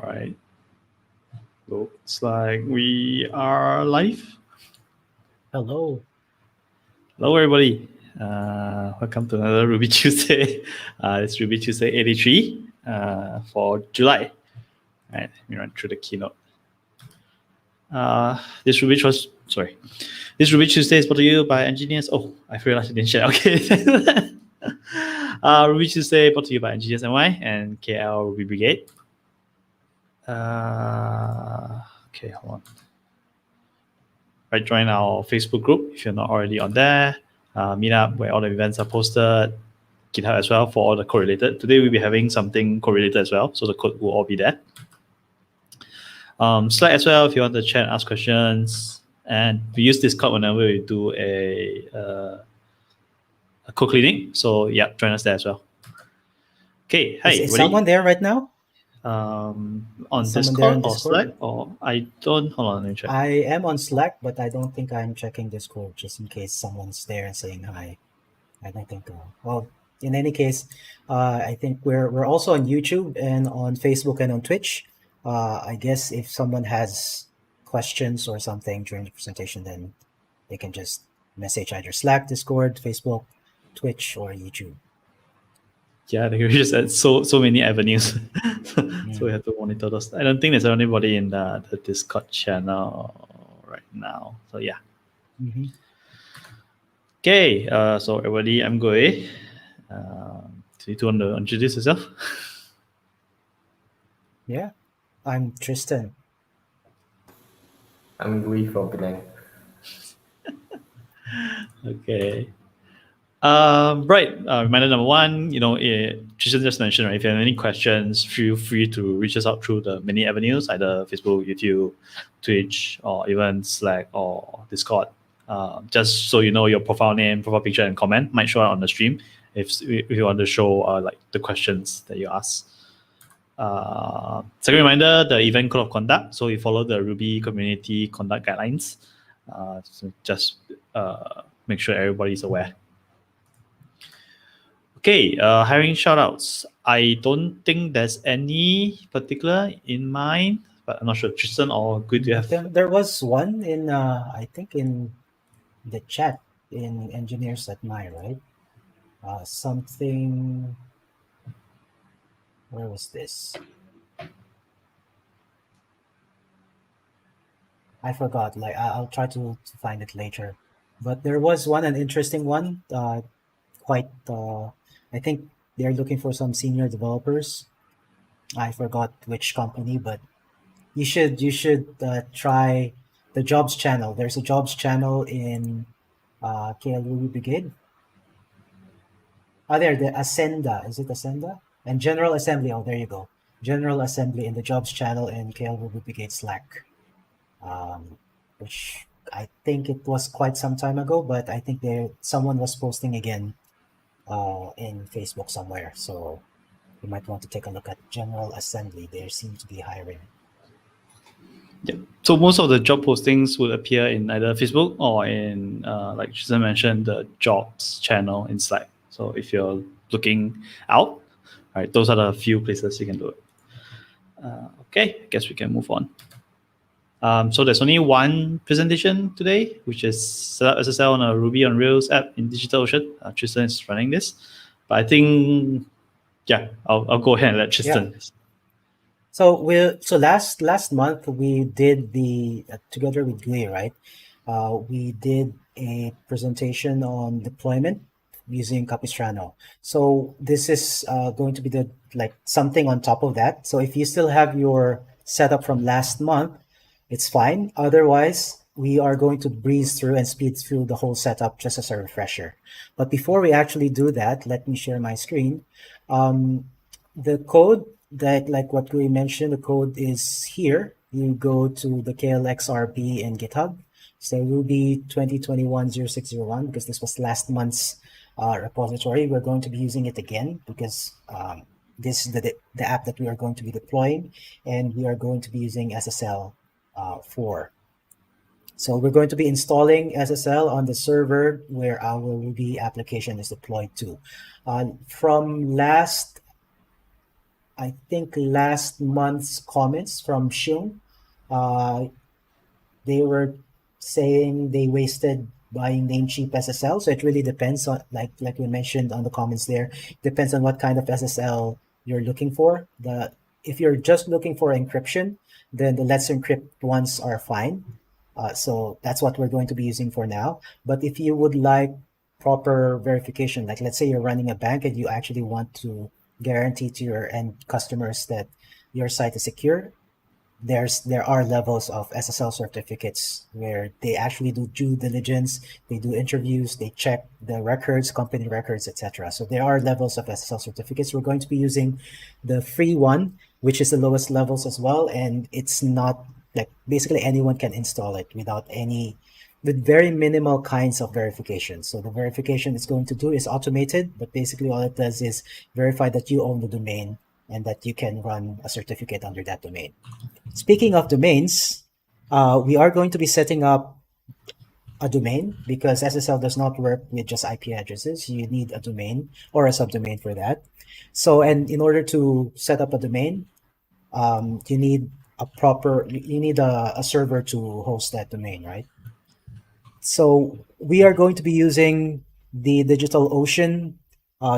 right. Looks like we are live. Hello. Hello, everybody. Welcome to another Ruby Tuesday. It's Ruby Tuesday 83 for July. All right, let me run through the keynote. This Ruby Tuesday is brought to you by engineers. Oh, I realized I didn't share. Okay. Ruby Tuesday brought to you by Engineers NY and KL Ruby Brigade. Okay, hold on. Right, join our Facebook group if you're not already on there. Meetup where all the events are posted. GitHub as well for all the correlated. Today we'll be having something correlated as well, so the code will all be there. Slack as well if you want to chat, ask questions, and we use Discord whenever we do a code cleaning. So yeah, join us there as well. Okay, hi. Is someone there right now? On Discord or Slack, or I don't. Hold on, let me check. I am on Slack, but I don't think I'm checking Discord just in case someone's there and saying hi. I don't think. Well, in any case, I think we're also on YouTube and on Facebook and on Twitch. I guess if someone has questions or something during the presentation, then they can just message either Slack, Discord, Facebook, Twitch, or YouTube. Yeah, they just add so many avenues. So we have to monitor those. I don't think there's anybody in the Discord channel right now. So yeah. Mm-hmm. Okay, so everybody, I'm Goe. Do you want to introduce yourself? Yeah, I'm Tristan. I'm Gui from Penang. Okay. Right. Reminder number one, Tristan just mentioned, right? If you have any questions, feel free to reach us out through the many avenues, either Facebook, YouTube, Twitch, or even Slack or Discord. Just so you know, your profile name, profile picture, and comment might show up on the stream if you want to show like the questions that you ask. Second reminder, the event code of conduct. So we follow the Ruby community conduct guidelines. So just make sure everybody's aware. Okay, hiring shoutouts. I don't think there's any particular in mind, but I'm not sure. Tristan or good you have? There was one in I think in the chat in Engineers at My, right? Something. Where was this? I forgot. Like I'll try to find it later. But there was an interesting one. Quite. I think they're looking for some senior developers. I forgot which company, but you should try the jobs channel. There's a jobs channel in KL Ruby Brigade. There, the Ascenda. Is it Ascenda? And General Assembly. Oh, there you go. General Assembly in the jobs channel in KL Ruby Brigade Slack. Which I think it was quite some time ago, but I think someone was posting again in Facebook somewhere. So you might want to take a look at General Assembly. They seem to be hiring. Yeah. So most of the job postings will appear in either Facebook or in, like Tristan mentioned, the jobs channel in Slack. So if you're looking out, right, those are the few places you can do it. Okay, I guess we can move on. So there's only one presentation today, which is set up SSL on a Ruby on Rails app in DigitalOcean. Tristan is running this, but I think, yeah, I'll go ahead and let Tristan. Yeah. So last month we did the together with Gui, right? We did a presentation on deployment using Capistrano. So this is going to be something on top of that. So if you still have your setup from last month, it's fine. Otherwise, we are going to breeze through and speed through the whole setup just as a refresher. But before we actually do that, let me share my screen. The code that, like what we mentioned, the code is here. You go to the KLXRB in GitHub. So Ruby 2021-0601, because this was last month's repository. We're going to be using it again because this is the app that we are going to be deploying, and we are going to be using SSL 4. So we're going to be installing SSL on the server where our Ruby application is deployed to. From last I think last month's comments from Xiong, uh, they were saying they wasted buying Namecheap SSL. So it really depends on, like we mentioned on the comments there, depends on what kind of SSL you're looking for. If you're just looking for encryption, then the Let's Encrypt ones are fine. So that's what we're going to be using for now. But if you would like proper verification, like let's say you're running a bank and you actually want to guarantee to your end customers that your site is secure, there are levels of SSL certificates where they actually do due diligence, they do interviews, they check the records, company records, etc. So there are levels of SSL certificates. We're going to be using the free one, which is the lowest levels as well, and it's not like basically anyone can install it with very minimal kinds of verification. So the verification it's going to do is automated, but basically all it does is verify that you own the domain and that you can run a certificate under that domain. Speaking of domains, we are going to be setting up a domain because SSL does not work with just IP addresses. You need a domain or a subdomain for that. So, and in order to set up a domain, you need a server to host that domain, right? So we are going to be using the DigitalOcean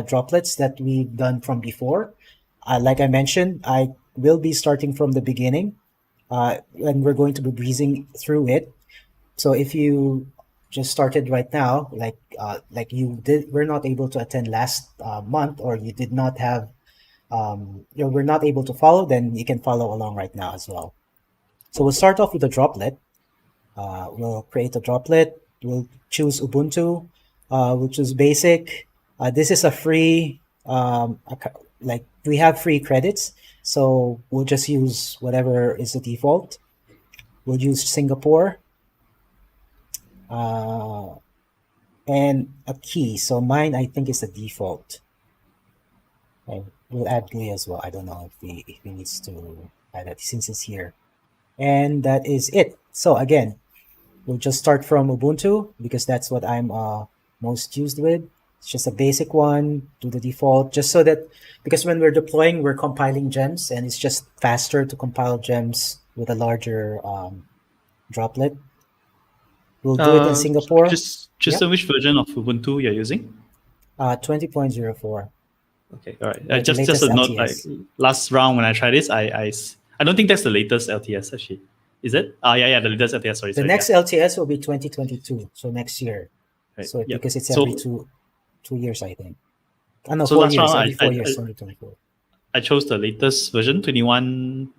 droplets that we've done from before. Like I mentioned, I will be starting from the beginning, and we're going to be breezing through it. So if you just started right now, like you did, we're not able to attend last month, or you did not have, we're not able to follow, then you can follow along right now as well. So we'll start off with a droplet. We'll create a droplet. We'll choose Ubuntu. We'll choose basic. This is a free, like we have free credits. So we'll just use whatever is the default. We'll use Singapore. And a key. So mine, I think, is the default. Okay. We'll add GUI as well. I don't know if he needs to add that since it's here. And that is it. So again, we'll just start from Ubuntu because that's what I'm most used with. It's just a basic one, do the default, just so that, because when we're deploying, we're compiling gems, and it's just faster to compile gems with a larger droplet. We'll do it in Singapore. Just Yep. which version of Ubuntu you're using? 20.04. Okay, all right. The Just latest a note, like LTS. last round when I tried this, I don't think that's the latest LTS actually. Is it? Yeah, the latest LTS. Sorry, The next LTS will be 2022, so next year. Right, So yeah. because it's So- every two years, I think. No, So 4 last years. round, Every 4 years, 2024. I chose the latest version, 21,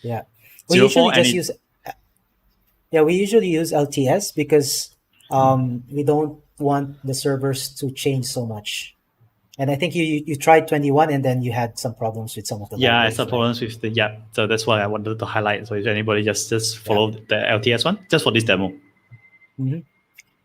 Yeah. 04, We usually and just it- use. Yeah, we usually use LTS because we don't want the servers to change so much. And I think you tried 21 and then you had some problems with some of the yeah, I libraries, had right? problems with the so that's why I wanted to highlight. So if anybody just follow the LTS one just for this demo. Mm-hmm.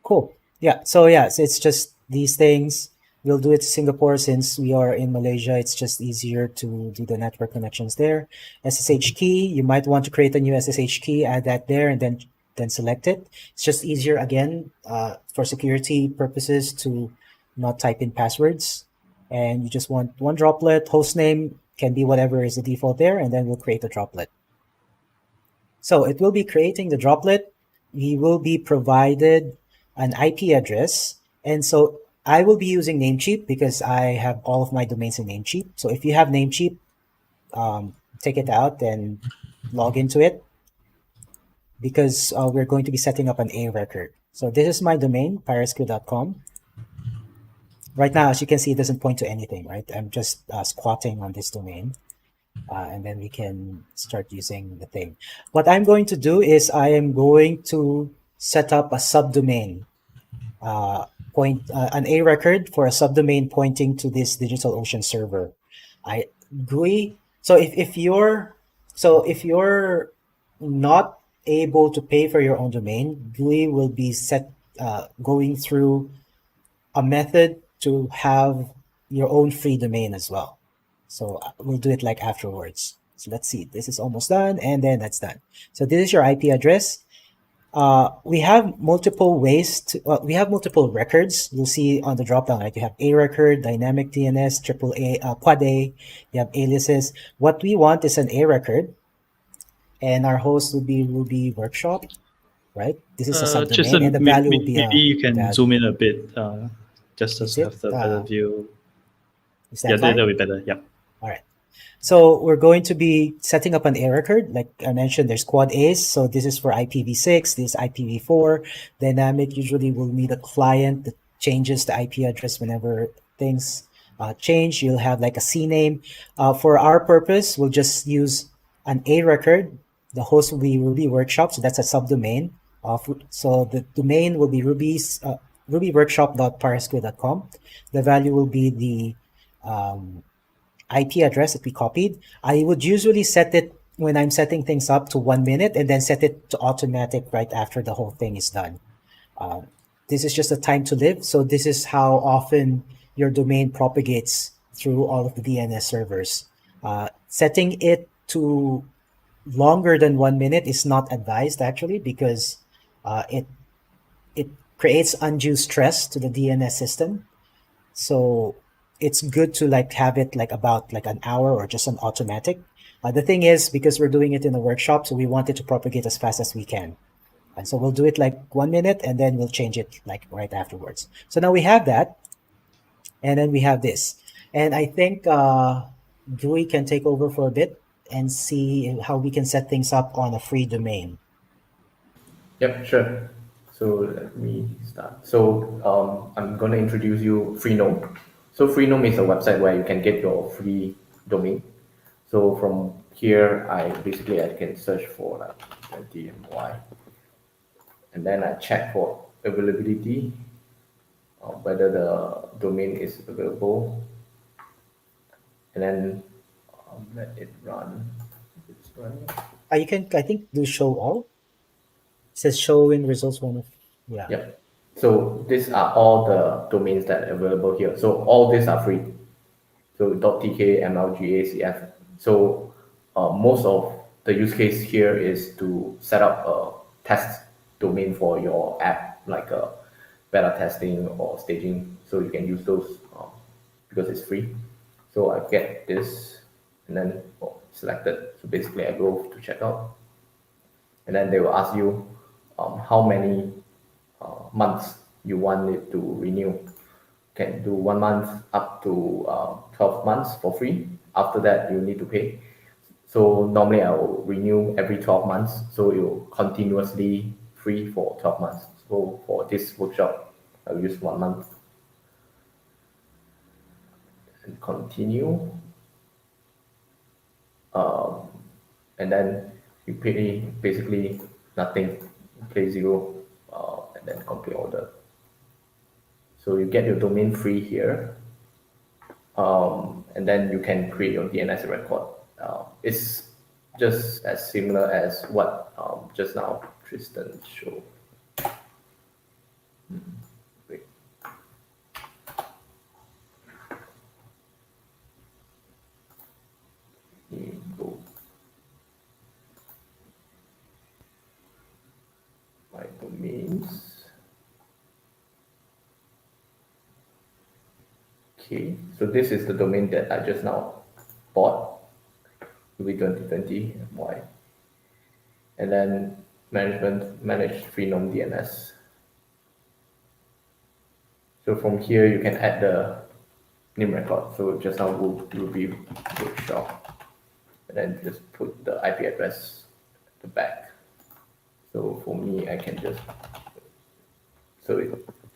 Cool. Yeah. So it's just these things. We'll do it to Singapore since we are in Malaysia. It's just easier to do the network connections there. SSH key. You might want to create a new SSH key, add that there, and then select it. It's just easier again for security purposes to not type in passwords. And you just want one droplet. Host name can be whatever is the default there, and then we'll create a droplet. So it will be creating the droplet. We will be provided an IP address. And so I will be using Namecheap because I have all of my domains in Namecheap. So if you have Namecheap, take it out and log into it because we're going to be setting up an A record. So this is my domain, pyresq.com. Right now, as you can see, it doesn't point to anything, right? I'm just squatting on this domain. And then we can start using the thing. What I'm going to do is I am going to set up a subdomain, an A record for a subdomain pointing to this DigitalOcean server. GUI. So if you're not able to pay for your own domain, GUI will be set going through a method to have your own free domain as well. So we'll do it like afterwards. So let's see, this is almost done, and then that's done. So this is your IP address. We have multiple ways to, we have multiple records. You'll see on the drop down, right? You have A record, dynamic DNS, triple A, quad A, you have aliases. What we want is an A record, and our host will be workshop, right? This is a subdomain, and Tristan, the value will be maybe a you can zoom value. in a bit, just Is to it? have the better view. Is Yeah, that fine? that'll be better. Yep. All right. So we're going to be setting up an A record. Like I mentioned, there's quad A's. So this is for IPv6, this is IPv4. Dynamic usually will need a client that changes the IP address whenever things change. You'll have like a CNAME. For our purpose, we'll just use an A record. The host will be Ruby Workshop. So that's a subdomain. So the domain will be rubyworkshop.parasql.com. The value will be the IP address that we copied. I would usually set it when I'm setting things up to 1 minute and then set it to automatic right after the whole thing is done. This is just a time to live. So this is how often your domain propagates through all of the DNS servers. Setting it to longer than 1 minute is not advised actually because it creates undue stress to the DNS system. So it's good to like have it like about like an hour or just an automatic. The thing is, because we're doing it in a workshop, so we want it to propagate as fast as we can. And so we'll do it like 1 minute and then we'll change it like right afterwards. So now we have that. And then we have this. And I think Drewy can take over for a bit and see how we can set things up on a free domain. Yep, sure. So let me start. So I'm going to introduce you Freenome. So Freenome is a website where you can get your free domain. So from here, I can search for like DMY, and then I check for availability, whether the domain is available, and then let it run. It's running. You can, I think, do show all. It says showing results one of, yeah. Yep. So these are all the domains that are available here. So all these are free. So .tk, MLGA, CF. So most of the use case here is to set up a test domain for your app, like a beta testing or staging. So you can use those because it's free. So I get this and then selected. So basically I go to checkout and then they will ask you how many months you want it to renew. Can do 1 month up to 12 months for free. After that, you need to pay. So normally I will renew every 12 months. So it will continuously free for 12 months. So for this workshop, I'll use 1 month and continue. And then you pay basically nothing, pay zero, and then complete order. So you get your domain free here, and then you can create your DNS record. It's just as similar as what just now Tristan showed. Wait. Here you go. My domains. Okay, so this is the domain that I just now bought, Ruby 2020 MY. And then manage Freenome DNS. So from here you can add the name record. So just now Ruby Workshop, and then just put the IP address at the back. So for me, I can just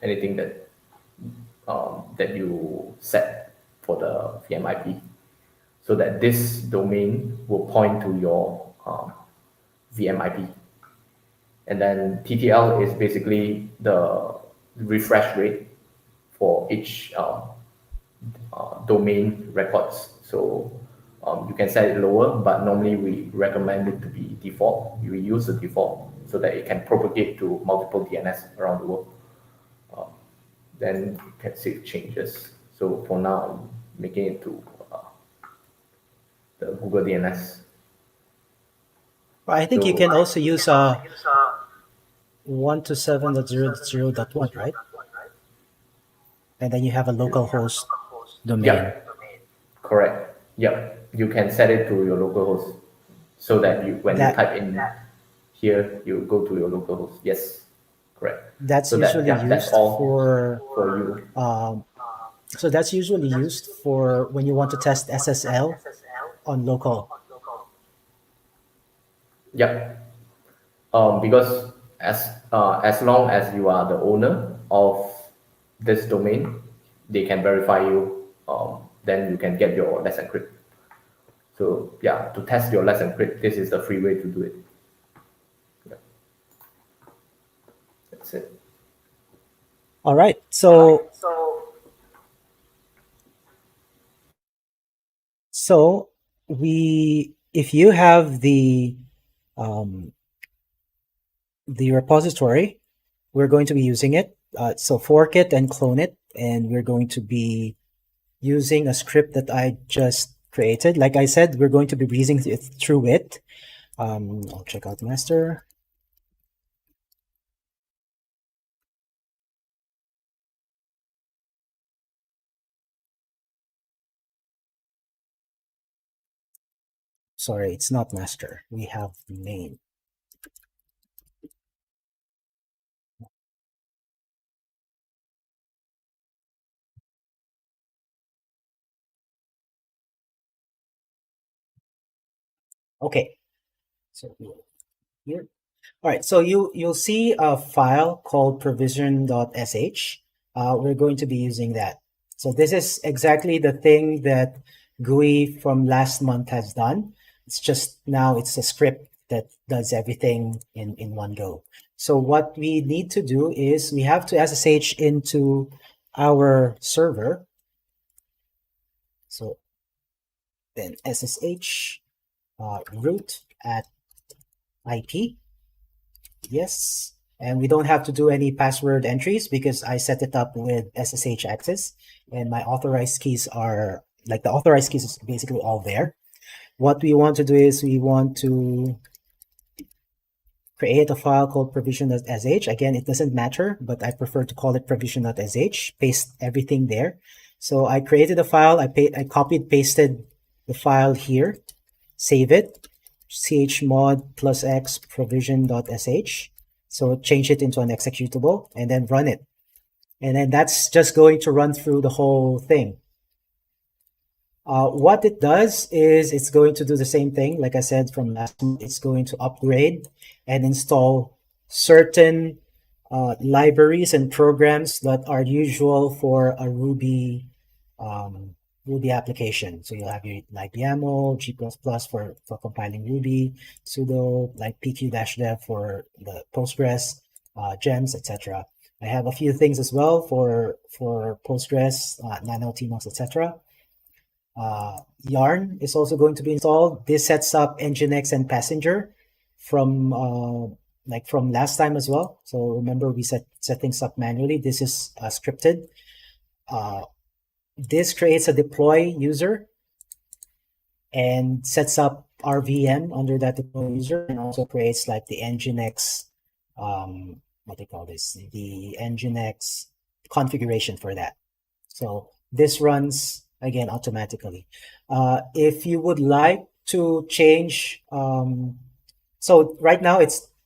anything that you set for the VMIP, so that this domain will point to your VMIP. And then TTL is basically the refresh rate for each domain records. So you can set it lower, but normally we recommend it to be default. We use the default so that it can propagate to multiple DNS around the world. Then you can save changes. So for now, I'm making it to the Google DNS. I think you So can also use 127.0.0.1, right? And then you have a localhost domain. Yep, correct. Yep, you can set it to your localhost so that when you type in here, you go to your localhost. Yes, correct. That's So usually that's used all for you. so that's usually used for when you want to test SSL on local. Yep. Because as long as you are the owner of this domain, they can verify you. Then you can get your Let's Encrypt. So yeah, to test your Let's Encrypt, this is the free way to do it. Yeah. That's it. All right. So if you have the repository, we're going to be using it. So fork it and clone it, and we're going to be using a script that I just created. Like I said, we're going to be breezing through it. I'll check out master. Sorry, it's not master. We have main. Okay, so here. All right, so you'll see a file called provision.sh. We're going to be using that. So this is exactly the thing that GUI from last month has done. It's just now it's a script that does everything in one go. So what we need to do is we have to SSH into our server. So then SSH root at IP. Yes, and we don't have to do any password entries because I set it up with SSH access, and my authorized keys are like the authorized keys is basically all there. What we want to do is we want to create a file called provision.sh. Again, it doesn't matter, but I prefer to call it provision.sh. Paste everything there. So I created a file. I copied, pasted the file here. Save it. chmod +x provision.sh. So change it into an executable and then run it. And then that's just going to run through the whole thing. What it does is it's going to do the same thing. Like I said from last month, it's going to upgrade and install certain libraries and programs that are usual for a Ruby application. So you'll have your like YAML, G++ for compiling Ruby, sudo, like pq-dev for the Postgres, gems, etc. I have a few things as well for Postgres, Nano, TMOS, etc. Yarn is also going to be installed. This sets up Nginx and Passenger from last time as well. So remember we set things up manually. This is scripted. This creates a deploy user and sets up our VM under that deploy user, and also creates like the Nginx, what they call this, the Nginx configuration for that. So this runs again automatically. If you would like to change, so right now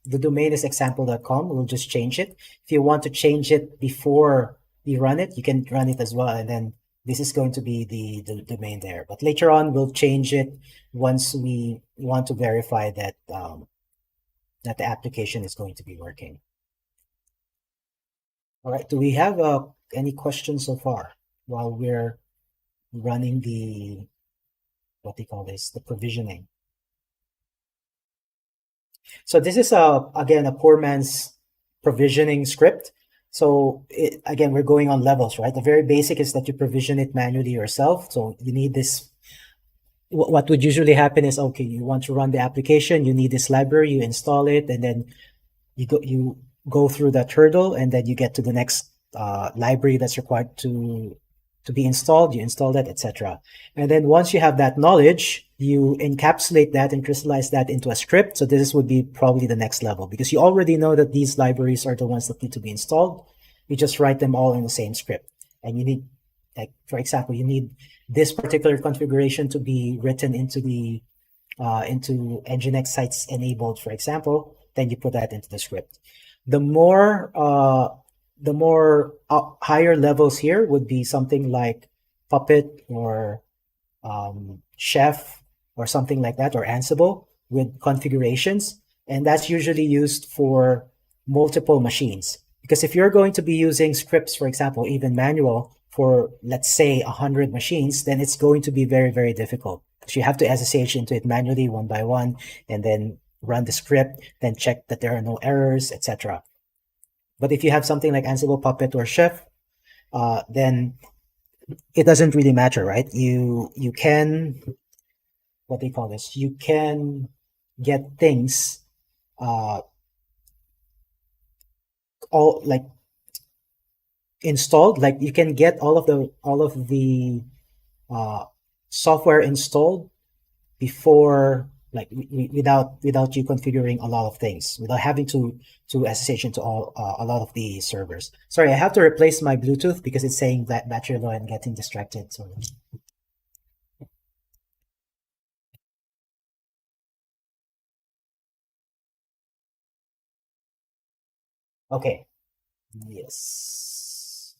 the domain is example.com. We'll just change it. If you want to change it before you run it, you can run it as well, and then this is going to be the domain there. But later on, we'll change it once we want to verify that that the application is going to be working. All right. Do we have any questions so far while we're running the the provisioning? So this is again a poor man's provisioning script. So again, we're going on levels, right? The very basic is that you provision it manually yourself. So you need this. What would usually happen is, okay, you want to run the application, you need this library, you install it, and then you go through that hurdle, and then you get to the next library that's required to to be installed, you install that, etc. And then once you have that knowledge, you encapsulate that and crystallize that into a script. So this would be probably the next level because you already know that these libraries are the ones that need to be installed. You just write them all in the same script. And you need, like, for example, you need this particular configuration to be written into the into Nginx sites enabled, for example, then you put that into the script. The more higher levels here would be something like Puppet or Chef or something like that, or Ansible with configurations. And that's usually used for multiple machines. Because if you're going to be using scripts, for example, even manual for, let's say, 100 machines, then it's going to be very, very difficult. So you have to SSH into it manually one by one, and then run the script, then check that there are no errors, etc. But if you have something like Ansible, Puppet, or Chef, then it doesn't really matter, right? You can, what they call this, you can get things all like installed, like you can get all of the software installed before, like without you configuring a lot of things, without having to SSH into a lot of the servers. Sorry, I have to replace my Bluetooth because it's saying that battery low and getting distracted. So okay, yes.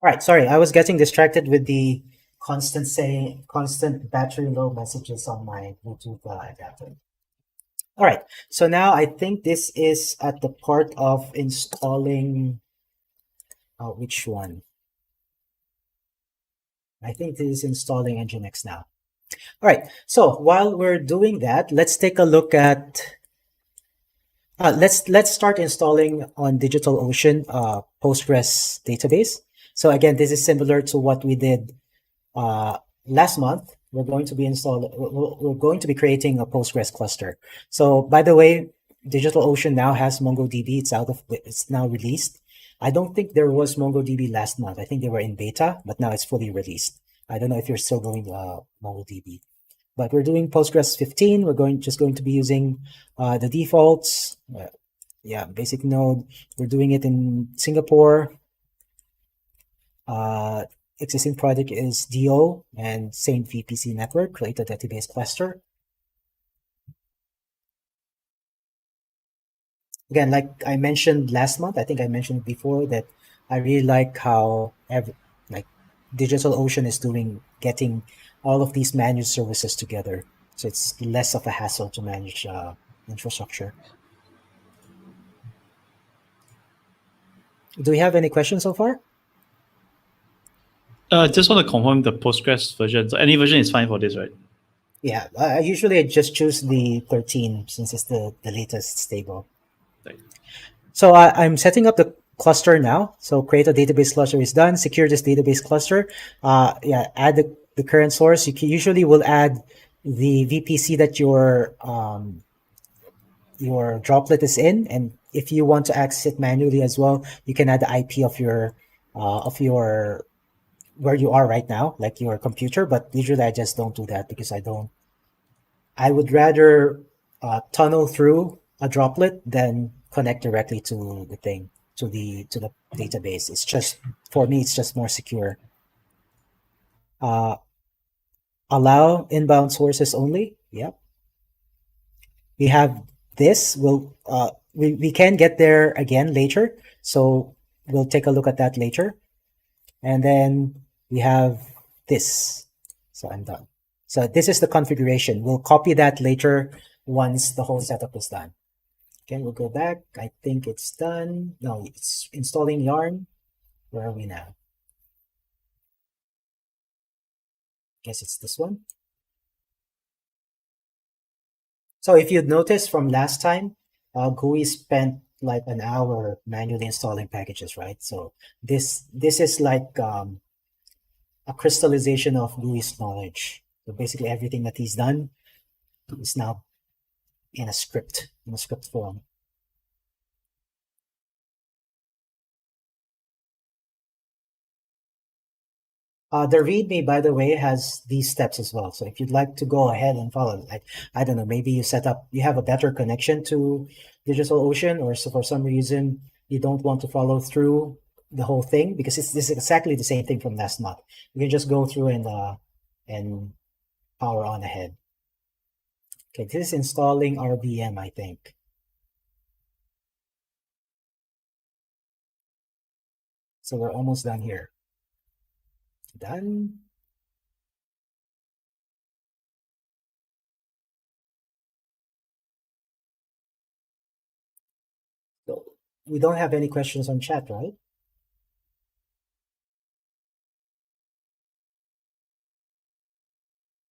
All right, sorry, I was getting distracted with the constant battery low messages on my Bluetooth adapter. All right, so now I think this is at the part of installing, which one? I think this is installing Nginx now. All right, so while we're doing that, let's take a look at, let's start installing on DigitalOcean Postgres database. So again, this is similar to what we did last month. We're going to be creating a Postgres cluster. So by the way, DigitalOcean now has MongoDB. It's now released. I don't think there was MongoDB last month. I think they were in beta, but now it's fully released. I don't know if you're still going MongoDB, but we're doing Postgres 15. We're just going to be using the defaults. Basic node. We're doing it in Singapore. Existing project is DO and same VPC network, create a database cluster. Again, like I mentioned last month, I think I mentioned before that I really like how DigitalOcean is getting all of these managed services together. So it's less of a hassle to manage infrastructure. Do we have any questions so far? Just want to confirm the Postgres version. So any version is fine for this, right? Yeah, I usually just choose the 13 since it's the latest stable. Right. So I'm setting up the cluster now. So create a database cluster is done. Secure this database cluster. Add the current source. You usually will add the VPC that your droplet is in, and if you want to access it manually as well, you can add the IP of your where you are right now, like your computer. But usually I just don't do that because I would rather tunnel through a droplet than connect directly to the thing, to the database. It's just, for me, it's just more secure. Allow inbound sources only. Yep. We have this. We can get there again later, so we'll take a look at that later. And then we have this. So I'm done. So this is the configuration. We'll copy that later once the whole setup is done. Okay, we'll go back. I think it's done. No, it's installing Yarn. Where are we now? Guess it's this one. So if you'd noticed from last time, GUI spent like an hour manually installing packages, right? So this is like a crystallization of GUI's knowledge. So basically everything that he's done is now in a script form. The README, by the way, has these steps as well. So if you'd like to go ahead and follow, like, I don't know, maybe you have a better connection to DigitalOcean, or so for some reason you don't want to follow through the whole thing, because this is exactly the same thing from last month. You can just go through and power on ahead. Okay, this is installing RVM, I think. So we're almost done here. Done. So we don't have any questions on chat, right?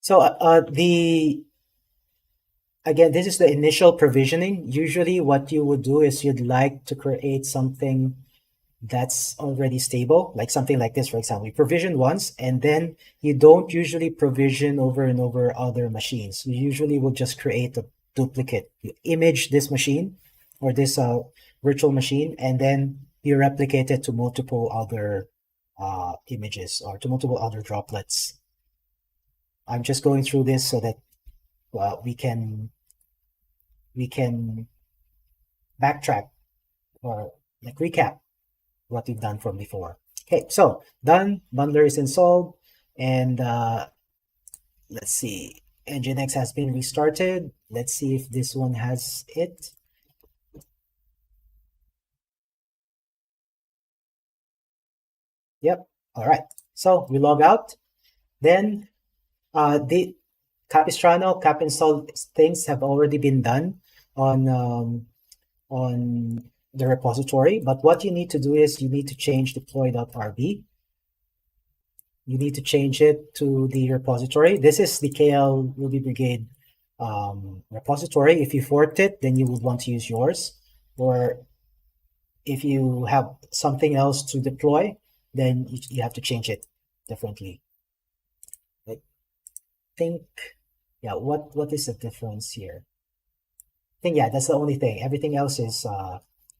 So again, this is the initial provisioning. Usually what you would do is you'd like to create something that's already stable, like something like this, for example. You provision once, and then you don't usually provision over and over other machines. You usually will just create a duplicate. You image this machine or this virtual machine, and then you replicate it to multiple other images or to multiple other droplets. I'm just going through this so that we can backtrack or like recap what we've done from before. Okay, so done. Bundler is installed, and let's see. Nginx has been restarted. Let's see if this one has it. Yep. All right. So we log out. Then the Capistrano cap install things have already been done on the repository. But what you need to do is you need to change deploy.rb. You need to change it to the repository. This is the KL Ruby Brigade repository. If you forked it, then you would want to use yours. Or if you have something else to deploy, then you have to change it differently. I think, yeah, what is the difference here? I think, yeah, that's the only thing. Everything else is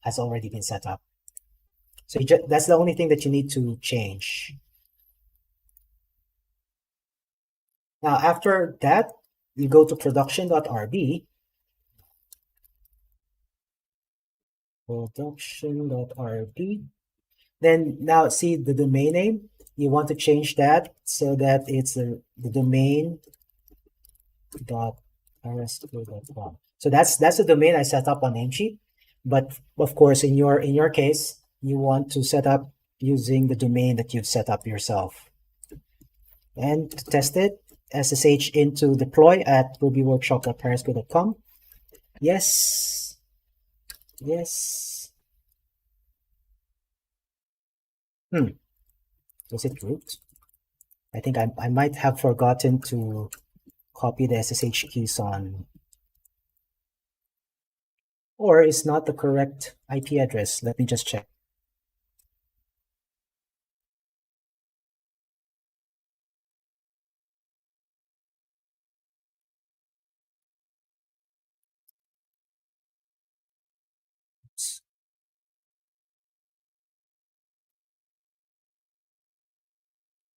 has already been set up. So that's the only thing that you need to change. Now, after that, you go to production.rb. Production.rb. Then now see the domain name. You want to change that so that it's the domain .rsco.com. So that's the domain I set up on Namecheap. But of course, in your case, you want to set up using the domain that you've set up yourself. And to test it, SSH into deploy at rubyworkshop.perisco.com. Yes. Yes. Was it root? I think I might have forgotten to copy the SSH keys on. Or it's not the correct IP address. Let me just check.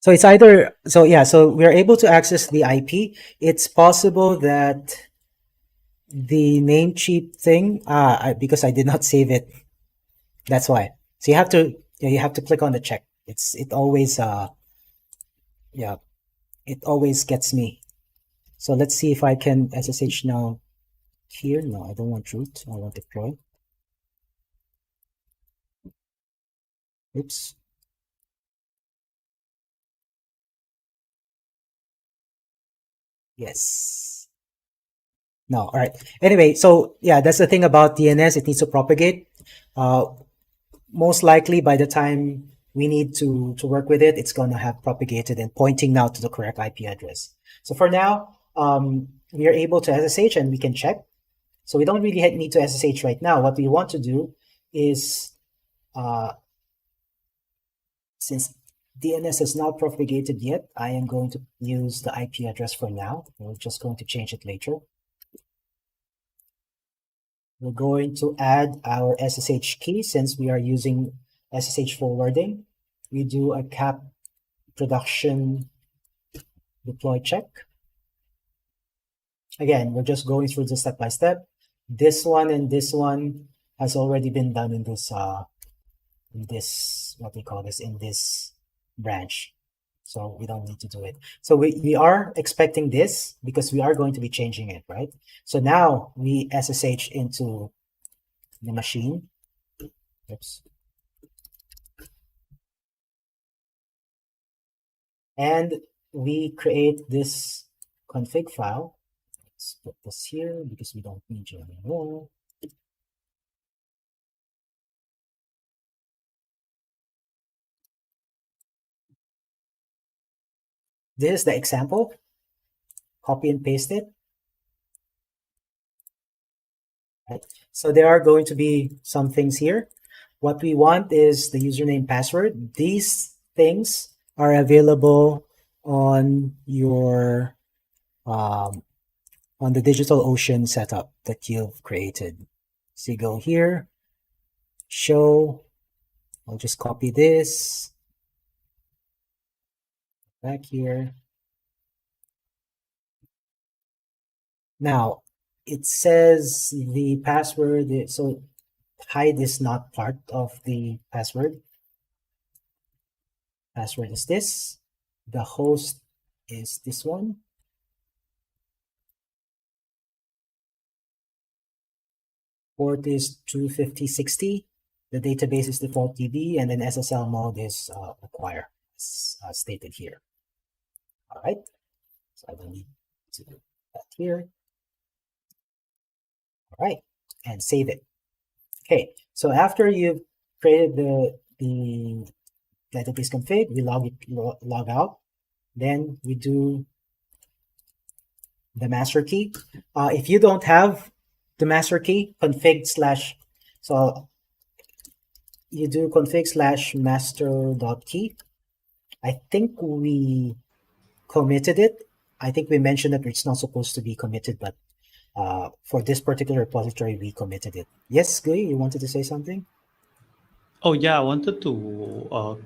So it's either, so yeah, so we're able to access the IP. It's possible that the Namecheap thing, because I did not save it, that's why. So you have to click on the check. It always gets me. So let's see if I can SSH now here. No, I don't want root. I want deploy. Oops. Yes. No, all right. Anyway, so yeah, that's the thing about DNS. It needs to propagate. Most likely by the time we need to work with it, it's going to have propagated and pointing now to the correct IP address. So for now, we are able to SSH and we can check. So we don't really need to SSH right now. What we want to do is, since DNS has not propagated yet, I am going to use the IP address for now. We're just going to change it later. We're going to add our SSH key since we are using SSH forwarding. We do a cap production deploy check. Again, we're just going through the step by step. This one and this one has already been done in this what we call this, in this branch. So we don't need to do it. So we are expecting this because we are going to be changing it, right? So now we SSH into the machine. Oops. And we create this config file. Let's put this here because we don't need you anymore. This is the example. Copy and paste it. Right. So there are going to be some things here. What we want is the username, password. These things are available on your on the DigitalOcean setup that you've created. So you go here, show. I'll just copy this back here. Now it says the password, so hide is not part of the password. Password is this. The host is this one. Port is 25060. The database is default DB, and then SSL mode is acquire, as stated here. All right. So I don't need to do that here. All right, and save it. Okay, so after you've created the database config, we log out. Then we do the master key. If you don't have the master key, so you do config/master.key. I think we committed it. I think we mentioned that it's not supposed to be committed, but for this particular repository, we committed it. Yes, Gui, you wanted to say something? Oh yeah, I wanted to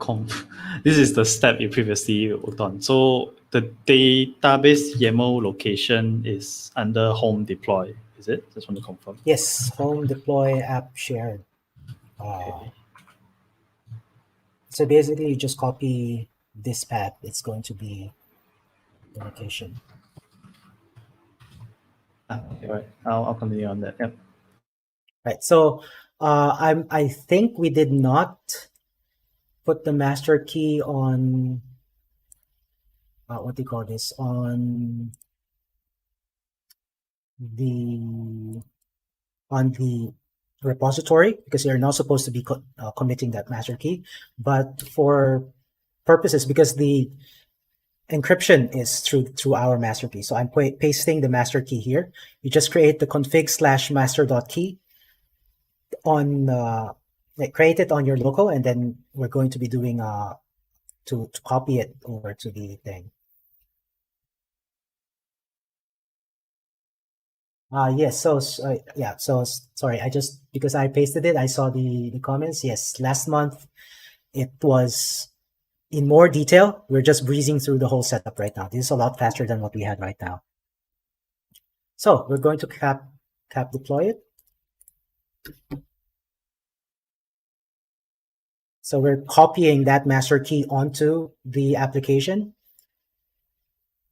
this is the step you previously worked on. So the database YAML location is under home deploy, is it? Just want to confirm. Yes, home deploy app shared. Okay. So basically, you just copy this path. It's going to be the location. Okay, right. I'll continue on that. Yep. Right. So I think we did not put the master key on what do you call this, on the repository, because you're not supposed to be committing that master key, but for purposes, because the encryption is through our master key. So I'm pasting the master key here. You just create the config/master.key on create it on your local, and then we're going to be doing to copy it over to the thing. Yes. So yeah. So sorry. I just, because I pasted it, I saw the comments. Yes. Last month it was in more detail. We're just breezing through the whole setup right now. This is a lot faster than what we had right now. So we're going to cap deploy it. So we're copying that master key onto the application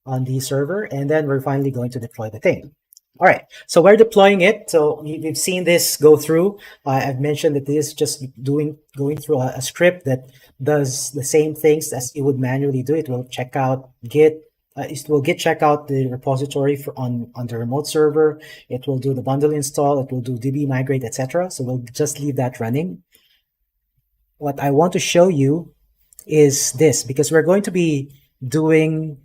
on the server, and then we're finally going to deploy the thing. All right, so we're deploying it. So we've seen this go through. I've mentioned that this is just going through a script that does the same things as it would manually do. It will check out Git. It will Git check out the repository on the remote server. It will do the bundle install. It will do DB migrate, etc. So we'll just leave that running. What I want to show you is this, because we're going to be doing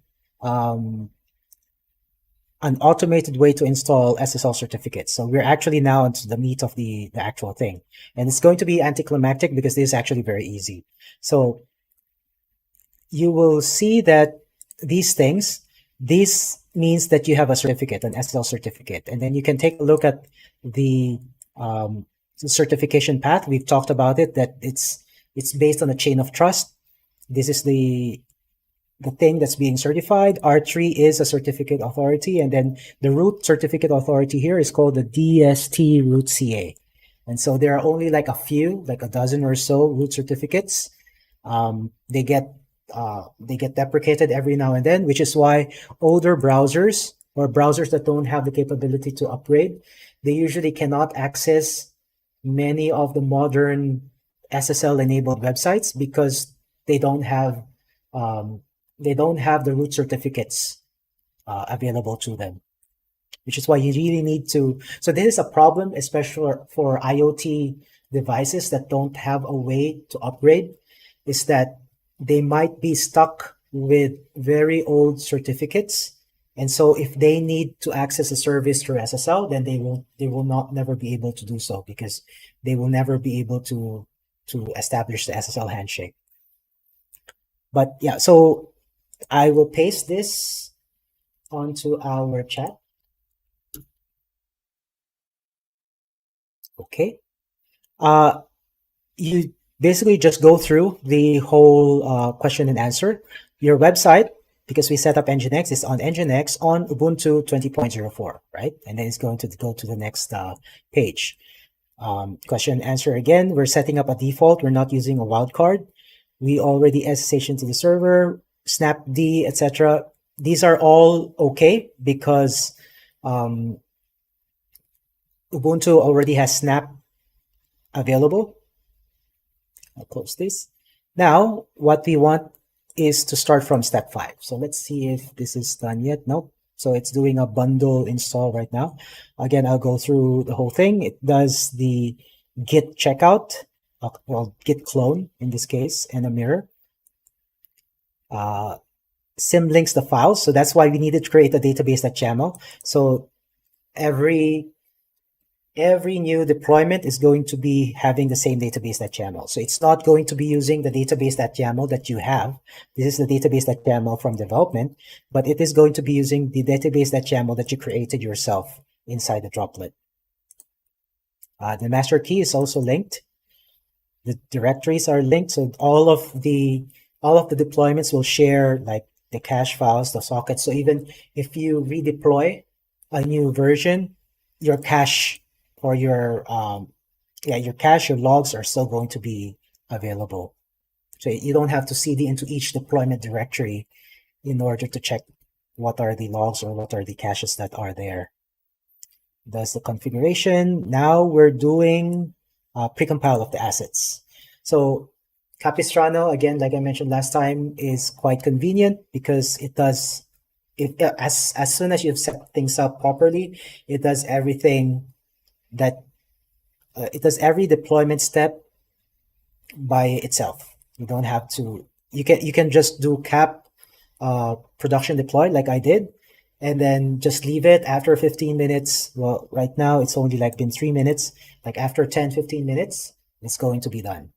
an automated way to install SSL certificates. So we're actually now into the meat of the actual thing. And it's going to be anticlimactic because this is actually very easy. So you will see that these things, this means that you have a certificate, an SSL certificate. And then you can take a look at the certification path. We've talked about it, that it's based on a chain of trust. This is the the thing that's being certified. R3 is a certificate authority, and then the root certificate authority here is called the DST root CA. And so there are only like a few, like a dozen or so root certificates. They get deprecated every now and then, which is why older browsers or browsers that don't have the capability to upgrade, they usually cannot access many of the modern SSL enabled websites because they don't have the root certificates available to them, which is why you really need to. So this is a problem, especially for IoT devices that don't have a way to upgrade, is that they might be stuck with very old certificates. And so if they need to access a service through SSL, then they will not never be able to do so because they will never be able to establish the SSL handshake. But yeah, so I will paste this onto our chat. Okay. You basically just go through the whole question and answer. Your website, because we set up Nginx, is on Nginx on Ubuntu 20.04, right? And then it's going to go to the next page. Question and answer again. We're setting up a default. We're not using a wildcard. We already SSH into the server, snapd, etc. These are all okay because Ubuntu already has snap available. I'll close this. Now, what we want is to start from step 5. So let's see if this is done yet. Nope. So it's doing a bundle install right now. Again, I'll go through the whole thing. It does the git checkout, well, git clone in this case, and a mirror. Symlinks the files. So that's why we needed to create a database.yaml. So every new deployment is going to be having the same database.yaml. So it's not going to be using the database.yaml that you have. This is the database.yaml from development, but it is going to be using the database.yaml that you created yourself inside the droplet. The master key is also linked. The directories are linked, so all of the deployments will share like the cache files, the sockets. So even if you redeploy a new version, your cache or your cache, your logs are still going to be available. So you don't have to cd into each deployment directory in order to check what are the logs or what are the caches that are there. That's the configuration. Now we're doing precompile of the assets. So Capistrano, again, like I mentioned last time, is quite convenient because it does as soon as you've set things up properly, it does everything that it does every deployment step by itself. You don't have to. You can just do cap production deploy like I did, and then just leave it after 15 minutes. Well, right now it's only like been 3 minutes. Like after 10-15 minutes, it's going to be done.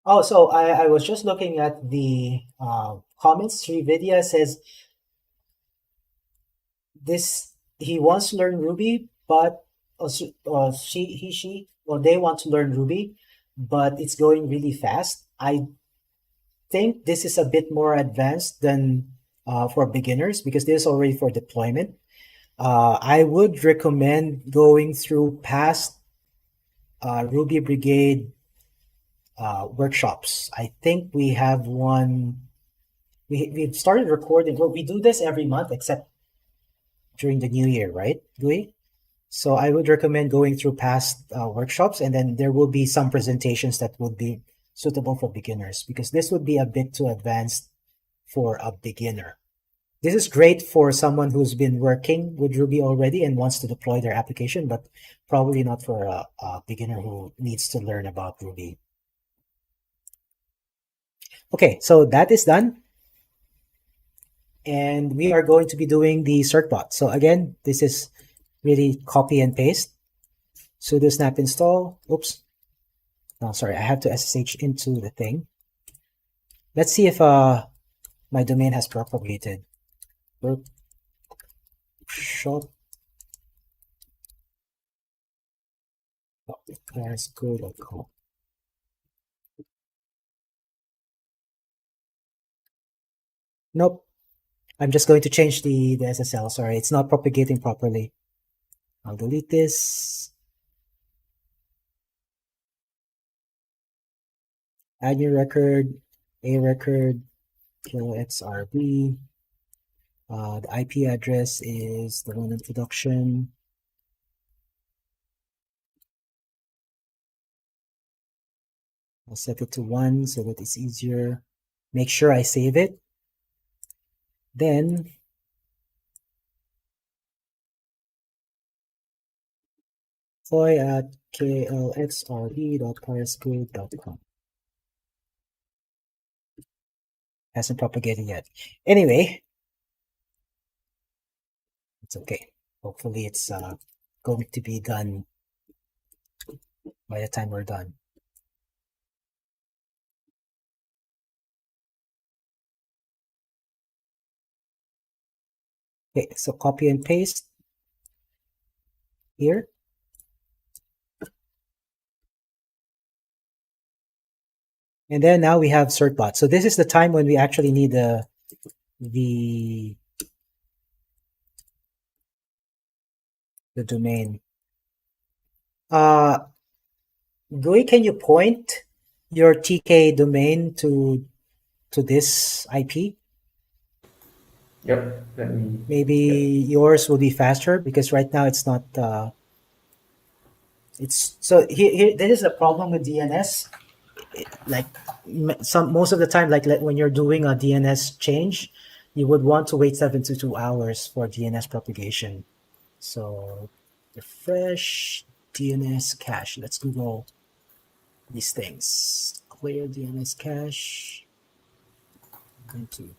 Oh, so I was just looking at the comments. Srividya says he wants to learn Ruby, but they want to learn Ruby, but it's going really fast. I think this is a bit more advanced than for beginners because this is already for deployment. I would recommend going through past Ruby Brigade workshops. I think we have one. We've started recording. Well, we do this every month except during the new year, right, Gui? So I would recommend going through past workshops, and then there will be some presentations that would be suitable for beginners because this would be a bit too advanced for a beginner. This is great for someone who's been working with Ruby already and wants to deploy their application, but probably not for a beginner who needs to learn about Ruby. Okay, so that is done. And we are going to be doing the certbot. So again, this is really copy and paste. Sudo snap install. Oops. No, sorry, I have to SSH into the thing. Let's see if my domain has propagated. Workshop. Let's go.com. Nope. I'm just going to change the SSL. Sorry, it's not propagating properly. I'll delete this. Add new record, a record, KXRB. The IP address is the one in production. I'll set it to 1 so that it's easier. Make sure I save it. Then deploy at klxrb.parscode.com. Hasn't propagated yet. Anyway, it's okay. Hopefully it's going to be done by the time we're done. Okay, so copy and paste here. And then now we have certbot. So this is the time when we actually need the domain. Gui, can you point your TK domain to this IP? Yep. Let me. Maybe Yep. yours will be faster because right now it's not. It's so here. This is the problem with DNS. Like most of the time, like when you're doing a DNS change, you would want to wait 72 hours for DNS propagation. So refresh DNS cache. Let's Google these things. Clear DNS cache. Into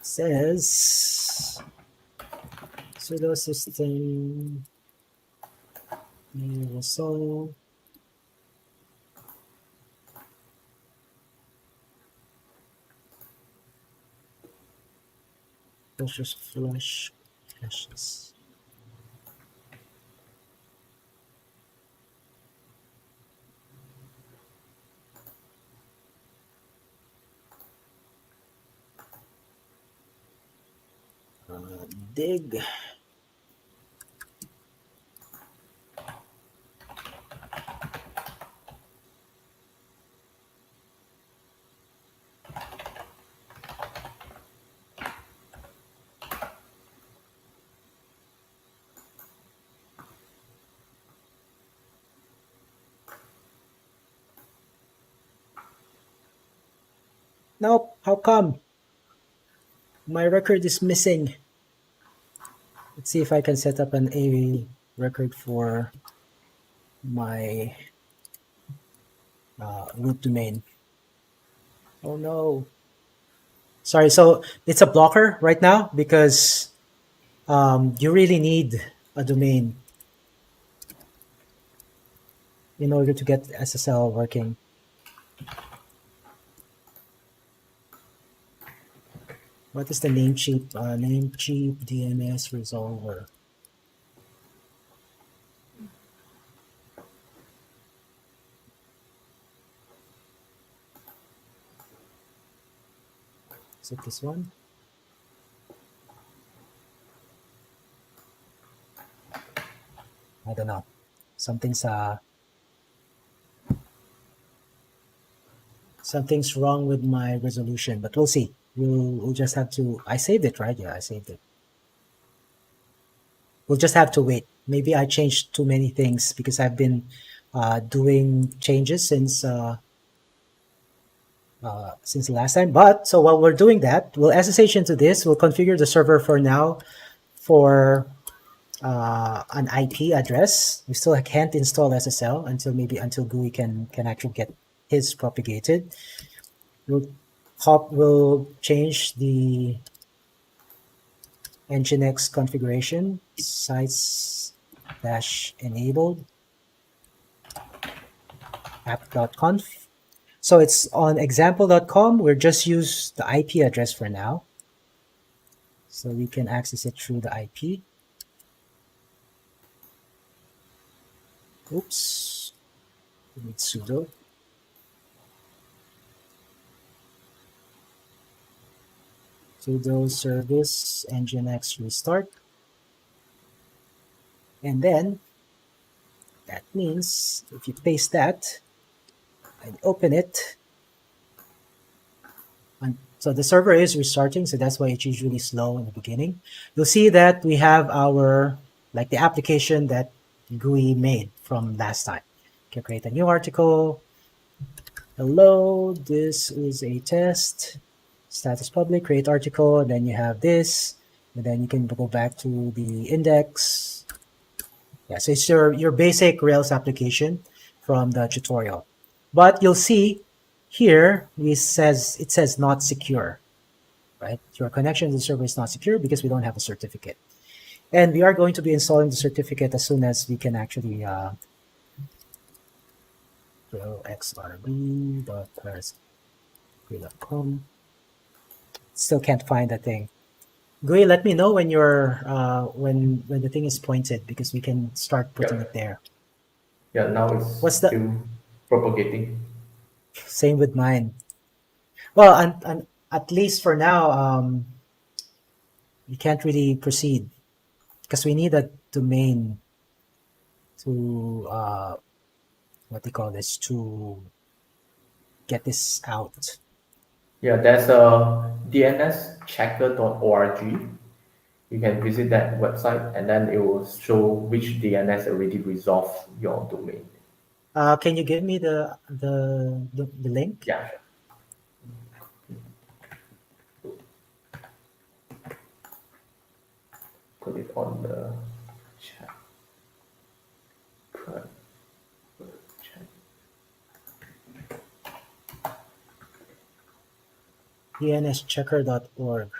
says sudo system universal versus flush caches. Dig. Nope, how come? My record is missing. Let's see if I can set up an A record for my root domain. Oh no. Sorry, so it's a blocker right now because you really need a domain in order to get SSL working. What is the Namecheap DNS resolver? Is it this one? I don't know. Something's wrong with my resolution, but we'll see. We'll just have to. I saved it, right? Yeah, I saved it. We'll just have to wait. Maybe I changed too many things because I've been doing changes since the last time. But so while we're doing that, we'll SSH into this. We'll configure the server for now for an IP address. We still can't install SSL until GUI can actually get his propagated. We'll change the Nginx configuration, sites-enabled app.conf. So it's on example.com. We'll just use the IP address for now. So we can access it through the IP. Oops. We need sudo. Sudo service nginx restart. And then that means if you paste that and open it, so the server is restarting, so that's why it's usually slow in the beginning. You'll see that we have our, like the application that GUI made from last time. You can create a new article. Hello, this is a test. Status public, create article, and then you have this, and then you can go back to the index. Yeah, so it's your basic Rails application from the tutorial. But you'll see here it says not secure, right? Your connection to the server is not secure because we don't have a certificate. And we are going to be installing the certificate as soon as we can actually go xrb.com. Still can't find the thing. GUI, let me know when you're when the thing is pointed because we can start putting it there. Yeah, now it's What's the still propagating. same with mine? Well, and at least for now, we can't really proceed because we need a domain to what do you call this, to get this out. Yeah, there's a dnschecker.org. You can visit that website and then it will show which DNS already resolved your domain. Can you give me the link? Yeah. Put it on the chat. dnschecker.org.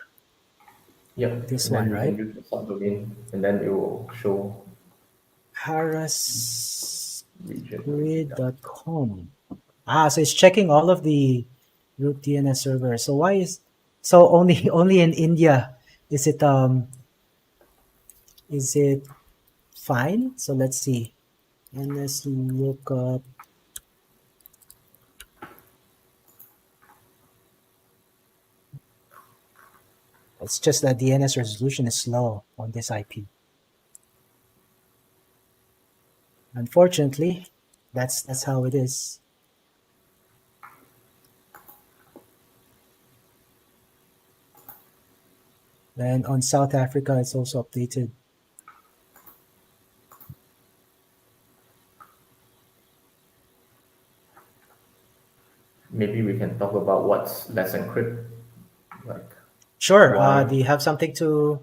Yep. This and one, then right? you can use the subdomain and then it will show region. harasgrid.com. So it's checking all of the root DNS servers. So why is only in India is it fine? So let's see. And let's look up. It's just that DNS resolution is slow on this IP. Unfortunately, that's how it is. And on South Africa, it's also updated. Maybe we can talk about what's Let's Encrypt. Like Sure. why Do you have something to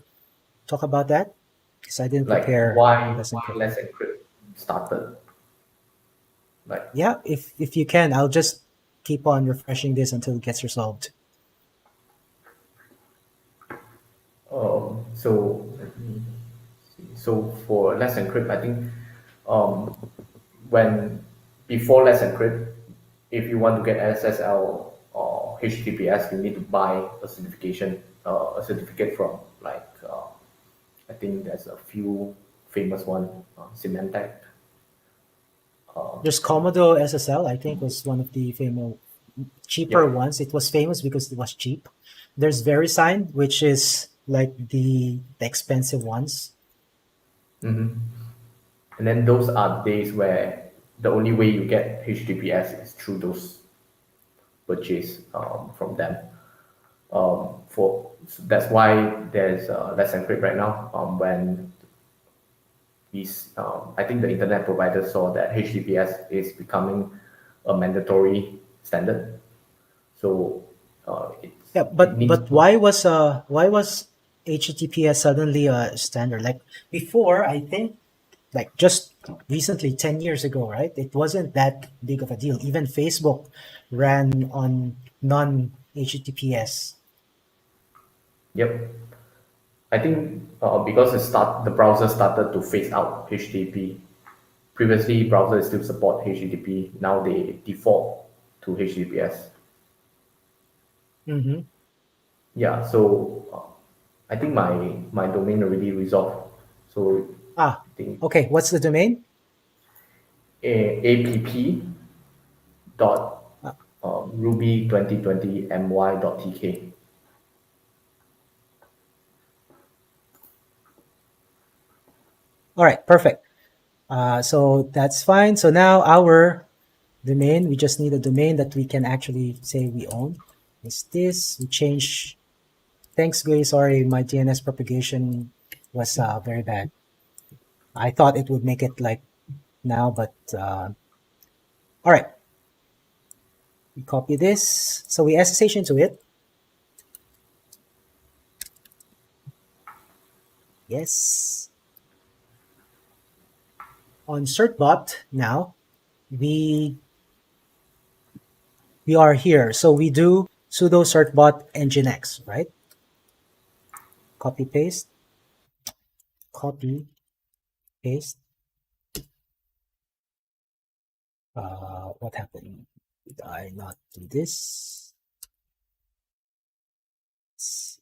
talk about that? Because I didn't like prepare why Let's Encrypt. Let's Encrypt started. Like Yeah, if you can, I'll just keep on refreshing this until it gets resolved. so let me see. So for Let's Encrypt, I think um, when before Let's Encrypt, if you want to get SSL or HTTPS, you need to buy a certificate from like I think there's a few famous one, Symantec. There's Commodore SSL, I think, was one of the famous cheaper Yeah. ones. It was famous because it was cheap. There's VeriSign, which is like the expensive ones. And then those are days where the only way you get HTTPS is through those purchase from them. That's why there's Let's Encrypt right now. When I think the internet provider saw that HTTPS is becoming a mandatory standard, so Yeah, it needs but why was HTTPS suddenly a standard? Like before, I think, like just recently, 10 years ago, right? It wasn't that big of a deal. Even Facebook ran on non-HTTPS. Yep. I think because the browser started to phase out HTTP. Previously, browsers still support HTTP. Now they default to HTTPS. Mm-hmm. Yeah, so I think my domain already resolved. So I think Okay. What's the domain? app dot Uh, ruby 2020 my dot tk. all right. Perfect. So that's fine. So now our domain, we just need a domain that we can actually say we own. Is this? We change. Thanks, Gui. Sorry, my DNS propagation was very bad. I thought it would make it like now, but all right. We copy this. So we SSH into it. Yes. On certbot now, we are here. So we do sudo certbot nginx, right? Copy paste. Copy paste. What happened? Did I not do this? It's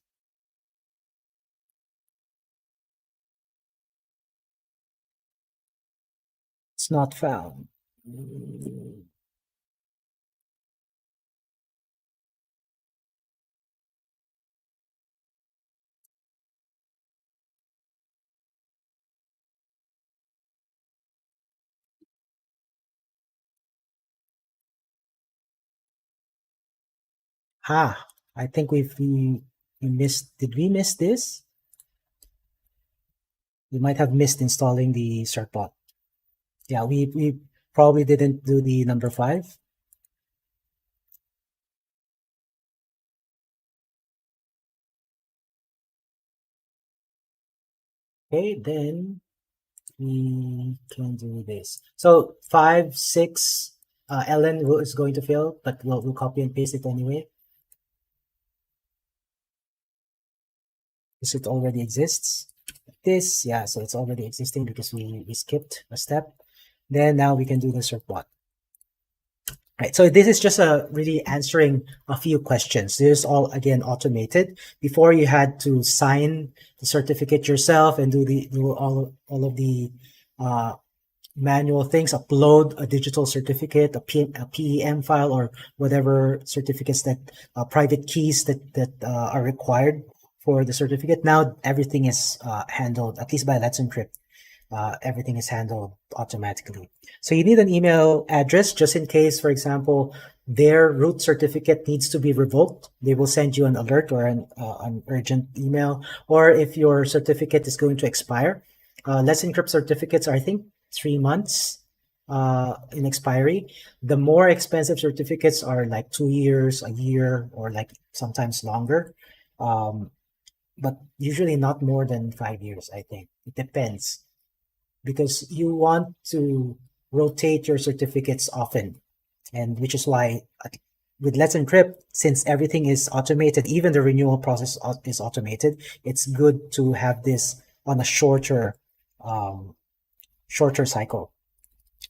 not found. I think we missed. Did we miss this? We might have missed installing the certbot. Yeah, we probably didn't do the number 5. Okay, then we can do this. So 5, 6, Ellen is going to fill, but we'll copy and paste it anyway. Because it already exists. This, yeah, so it's already existing because we skipped a step. Then now we can do the certbot. Right, so this is just really answering a few questions. This is all again automated. Before you had to sign the certificate yourself and do all of the manual things, upload a digital certificate, a PEM file, or whatever certificates that private keys that are required for the certificate. Now everything is handled, at least by Let's Encrypt. Everything is handled automatically. So you need an email address just in case, for example, their root certificate needs to be revoked. They will send you an alert or an urgent email. Or if your certificate is going to expire, Let's Encrypt certificates are, I think, 3 months in expiry. The more expensive certificates are like 2 years, a year, or like sometimes longer. But usually not more than 5 years, I think. It depends. Because you want to rotate your certificates often, and which is why with Let's Encrypt, since everything is automated, even the renewal process is automated, it's good to have this on a shorter cycle.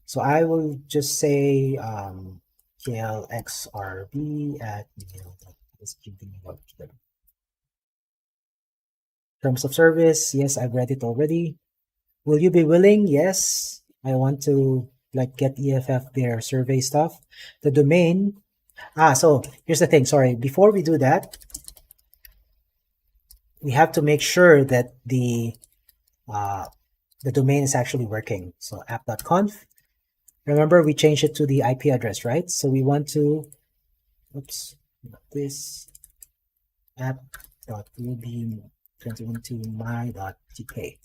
So I will just say klxrb@mail.com. Terms of service, yes, I've read it already. Will you be willing? Yes. I want to like get EFF their survey stuff. The domain. So here's the thing. Sorry. Before we do that, we have to make sure that the domain is actually working. So app.conf. Remember, we changed it to the IP address, right? So we want to, this app.ruby2012my.tk.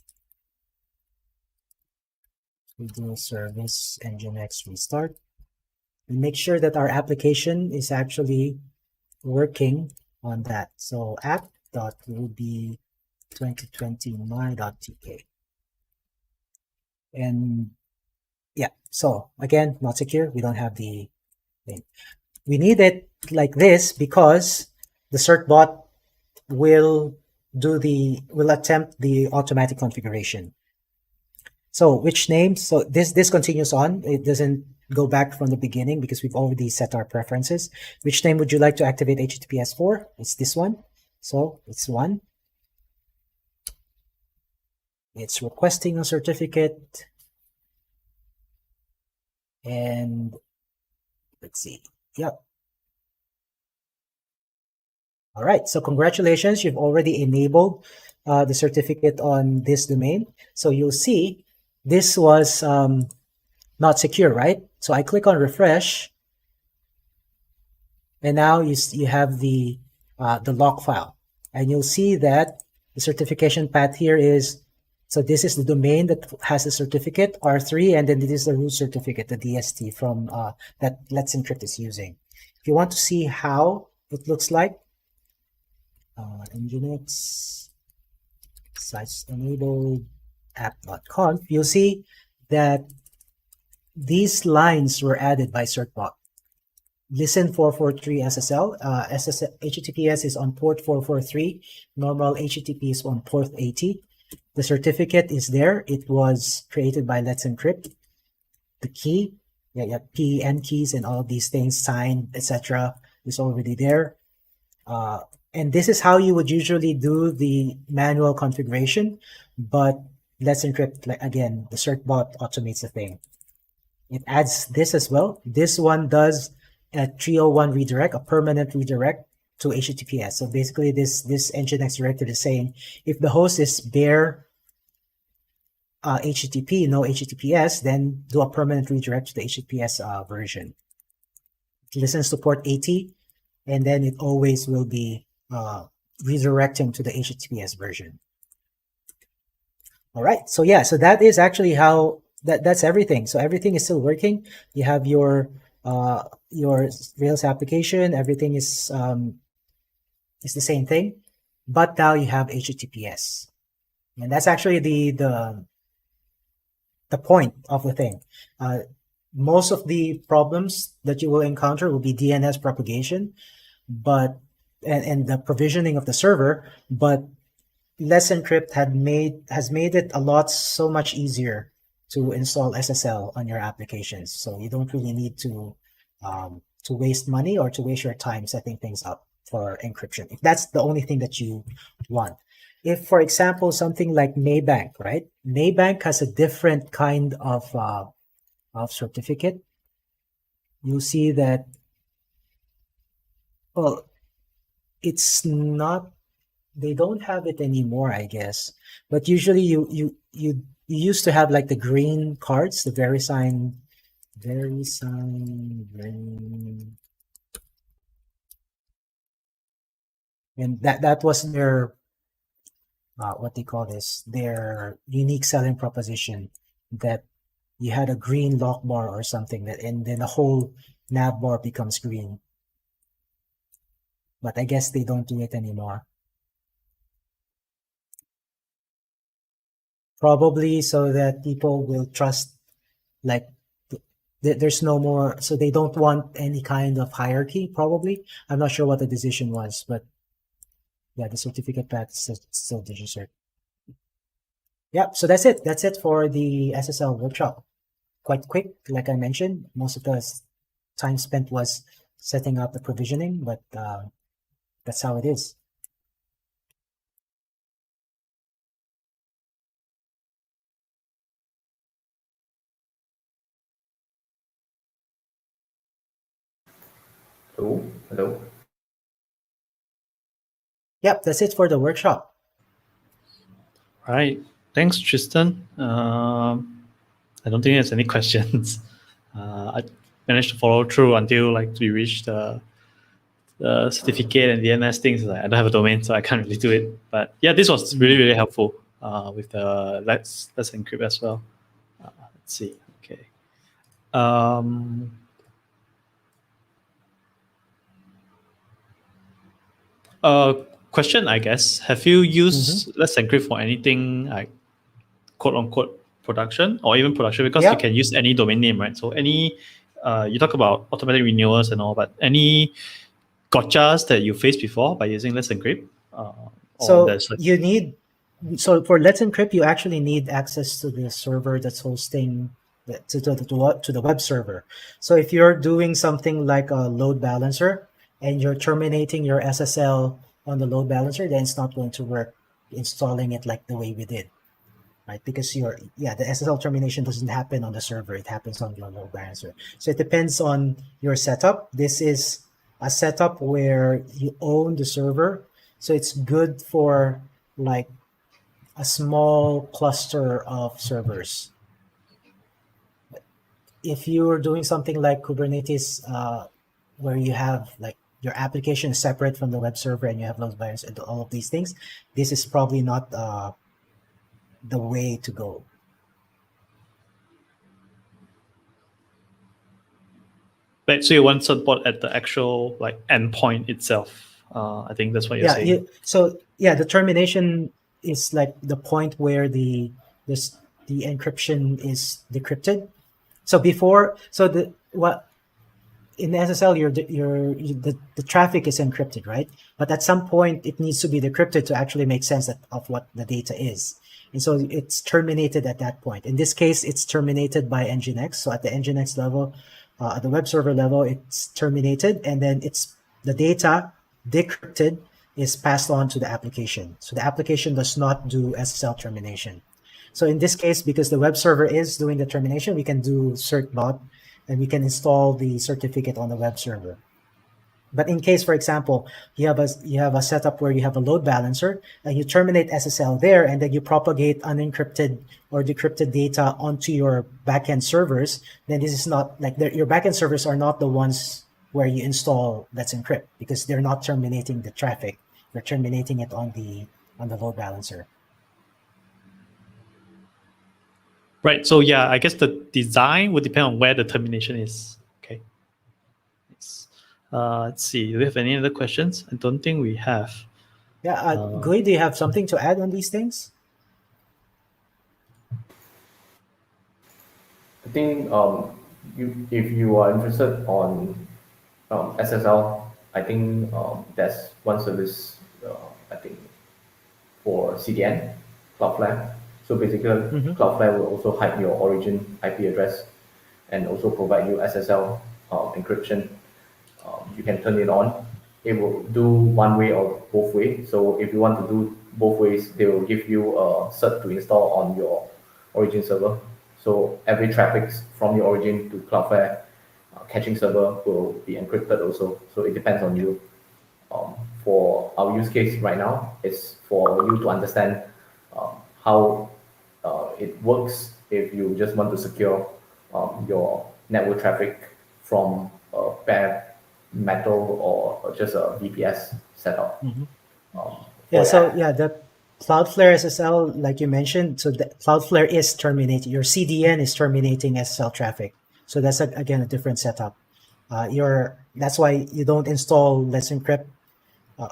We do service nginx restart. We make sure that our application is actually working on that. So app.ruby2020my.tk. And yeah, so again, not secure. We don't have the thing. We need it like this because the certbot will attempt the automatic configuration. So which name? So this continues on. It doesn't go back from the beginning because we've already set our preferences. Which name would you like to activate HTTPS for? It's this one. So it's 1. It's requesting a certificate. And let's see. Yep. All right. So congratulations. You've already enabled the certificate on this domain. So you'll see this was not secure, right? So I click on refresh. And now you have the log file. And you'll see that the certification path here is, so this is the domain that has the certificate, R3, and then this is the root certificate, the DST from that Let's Encrypt is using. If you want to see how it looks like, Nginx sites enabled app.conf, you'll see that these lines were added by certbot. Listen 443 SSL. HTTPS is on port 443. Normal HTTP is on port 80. The certificate is there. It was created by Let's Encrypt. The key, PEN keys and all of these things, signed, etc., is already there. And this is how you would usually do the manual configuration, but Let's Encrypt, again, the certbot automates the thing. It adds this as well. This one does a 301 redirect, a permanent redirect to HTTPS. So basically this Nginx directive is saying if the host is bare HTTP, no HTTPS, then do a permanent redirect to the HTTPS version. It listens to port 80, and then it always will be redirecting to the HTTPS version. All right, so yeah, so that is actually how that's everything. So everything is still working. You have your Rails application. Everything is the same thing, but now you have HTTPS, and that's actually the point of the thing. Most of the problems that you will encounter will be DNS propagation, but and the provisioning of the server. But Let's Encrypt has made it so much easier to install SSL on your applications. So you don't really need to waste money or to waste your time setting things up for encryption, if that's the only thing that you want. If, for example, something like Maybank, right? Maybank has a different kind of certificate. You'll see that, well, it's not, they don't have it anymore, I guess. But usually you used to have like the green cards, the VeriSign green. And that was their what they call this, their unique selling proposition, that you had a green lock bar or something, that and then the whole nav bar becomes green. But I guess they don't do it anymore. Probably so that people will trust, like there's no more, so they don't want any kind of hierarchy, probably. I'm not sure what the decision was, but yeah, the certificate path is still DigiCert. Yeah, so that's it. That's it for the SSL workshop. Quite quick, like I mentioned. Most of the time spent was setting up the provisioning, but that's how it is. Hello. Yep, that's it for the workshop. Right. Thanks, Tristan. I don't think there's any questions. I managed to follow through until like we reached the certificate and DNS things. I don't have a domain, so I can't really do it. But yeah, this was really, really helpful with the Let's Encrypt as well. Let's see. Okay. Question, I guess. Have you used Let's Encrypt for anything like quote unquote production or even production? Because you can use any domain name, right? So any, you talk about automatic renewals and all, but any gotchas that you faced before by using Let's Encrypt? So you need, so for Let's Encrypt, you actually need access to the server that's hosting to the web server. So if you're doing something like a load balancer and you're terminating your SSL on the load balancer, then it's not going to work installing it like the way we did. right? Because the SSL termination doesn't happen on the server; it happens on your load balancer. So it depends on your setup. This is a setup where you own the server, so it's good for like a small cluster of servers. If you're doing something like Kubernetes, where you have like your application is separate from the web server and you have load balancers and all of these things, this is probably not the way to go. Right. So you want support at the actual like endpoint itself. I think that's what you're saying. The termination is like the point where the encryption is decrypted. So before, so the what in SSL, the traffic is encrypted, right? But at some point, it needs to be decrypted to actually make sense of what the data is. And so it's terminated at that point. In this case, it's terminated by Nginx. So at the Nginx level, at the web server level, it's terminated, and then the data decrypted is passed on to the application. So the application does not do SSL termination. So in this case, because the web server is doing the termination, we can do cert.bot, and we can install the certificate on the web server. But in case, for example, you have a setup where you have a load balancer and you terminate SSL there, and then you propagate unencrypted or decrypted data onto your backend servers, then this is not like your backend servers are not the ones where you install Let's Encrypt, because they're not terminating the traffic. They're terminating it on the load balancer. Right. So yeah, I guess the design would depend on where the termination is. Okay. Let's see. Do we have any other questions? I don't think we have. Yeah. Gui, do you have something to add on these things? I think if you are interested on SSL, I think there's one service I think for CDN, Cloudflare. So basically, Cloudflare will also hide your origin IP address and also provide you SSL encryption. You can turn it on. It will do one way or both way. So if you want to do both ways, they will give you a cert to install on your origin server. So every traffic from your origin to Cloudflare caching server will be encrypted also. So it depends on you. For our use case right now, it's for you to understand how it works if you just want to secure your network traffic from bare metal or just a VPS setup. The Cloudflare SSL, like you mentioned, so the Cloudflare is terminating, your CDN is terminating SSL traffic. So that's again a different setup. That's why you don't install Let's Encrypt.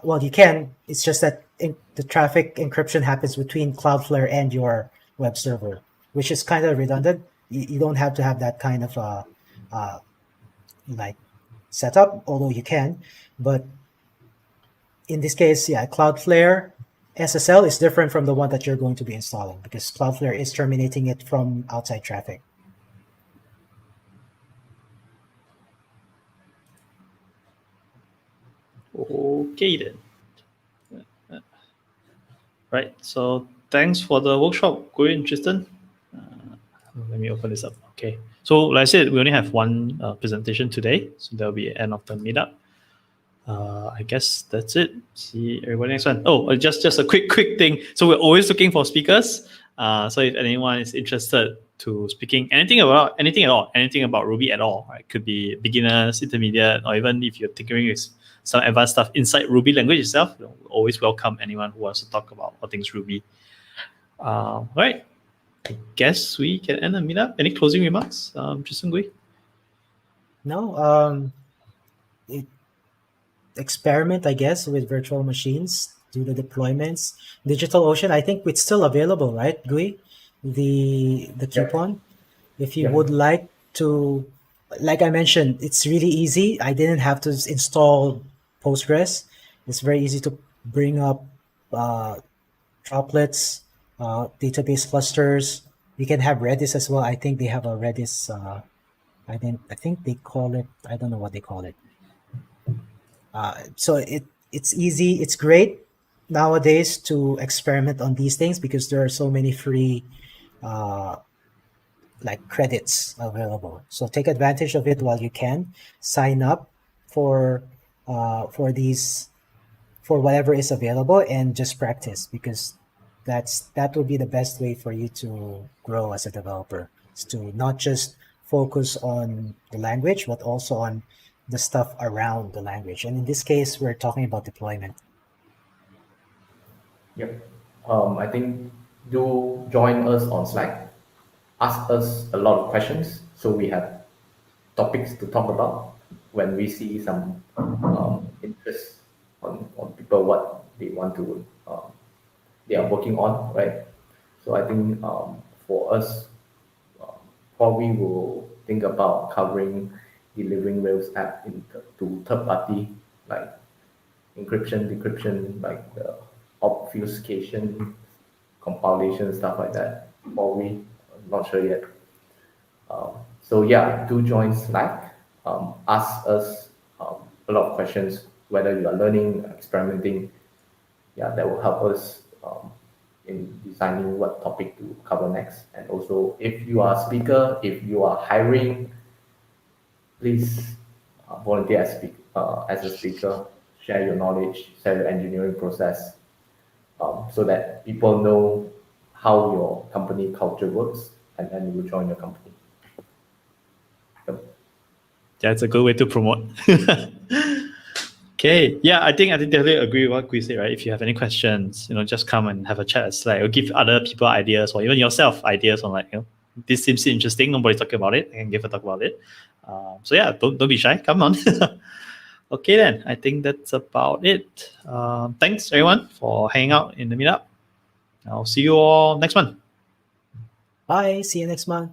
Well, you can. It's just that the traffic encryption happens between Cloudflare and your web server, which is kind of redundant. You don't have to have that kind of like setup, although you can. But in this case, Cloudflare SSL is different from the one that you're going to be installing, because Cloudflare is terminating it from outside traffic. Okay then. Right. So thanks for the workshop, Gui and Tristan. Let me open this up. Okay. So like I said, we only have one presentation today, so that'll be the end of the meetup. I guess that's it. See everybody next one. Oh, just a quick thing. So we're always looking for speakers. So if anyone is interested to speaking anything at all Ruby at all, right? Could be beginners, intermediate, or even if you're tinkering with some advanced stuff inside Ruby language itself, we always welcome anyone who wants to talk about all things Ruby. Right. I guess we can end the meetup. Any closing remarks, Tristan Gui? No. Experiment, I guess, with virtual machines, do the deployments. DigitalOcean, I think it's still available, right, Gui? The coupon. If you would like to, like I mentioned, it's really easy. I didn't have to install Postgres. It's very easy to bring up droplets, database clusters. You can have Redis as well. I think they have a Redis. I think they call it. I don't know what they call it. So it's easy. It's great nowadays to experiment on these things because there are so many free like credits available. So take advantage of it while you can. Sign up for these, for whatever is available, and just practice, because that would be the best way for you to grow as a developer, is to not just focus on the language but also on the stuff around the language. And in this case, we're talking about deployment. Yep. I think do join us on Slack. Ask us a lot of questions so we have topics to talk about when we see some interest on people what they want to they are working on, right? So I think for us, probably will think about covering delivering Rails app to third party, like encryption, decryption, like the obfuscation, compilation, stuff like that. Probably not sure yet. So yeah, do join Slack. Ask us a lot of questions, whether you are learning, experimenting. Yeah, that will help us in designing what topic to cover next. And also, if you are a speaker, if you are hiring, please volunteer as a speaker. Share your knowledge, share your engineering process, so that people know how your company culture works, and then you will join your company. Yep. That's a good way to promote. Okay, yeah, I think definitely agree with what Chris said, right? If you have any questions, just come and have a chat at Slack, or give other people ideas, or even yourself ideas on, like, this seems interesting, nobody's talking about it, I can give a talk about it. So yeah, don't be shy, come on. Okay then, I think that's about it. Thanks everyone for hanging out in the meetup. I'll see you all next month. Bye, see you next month.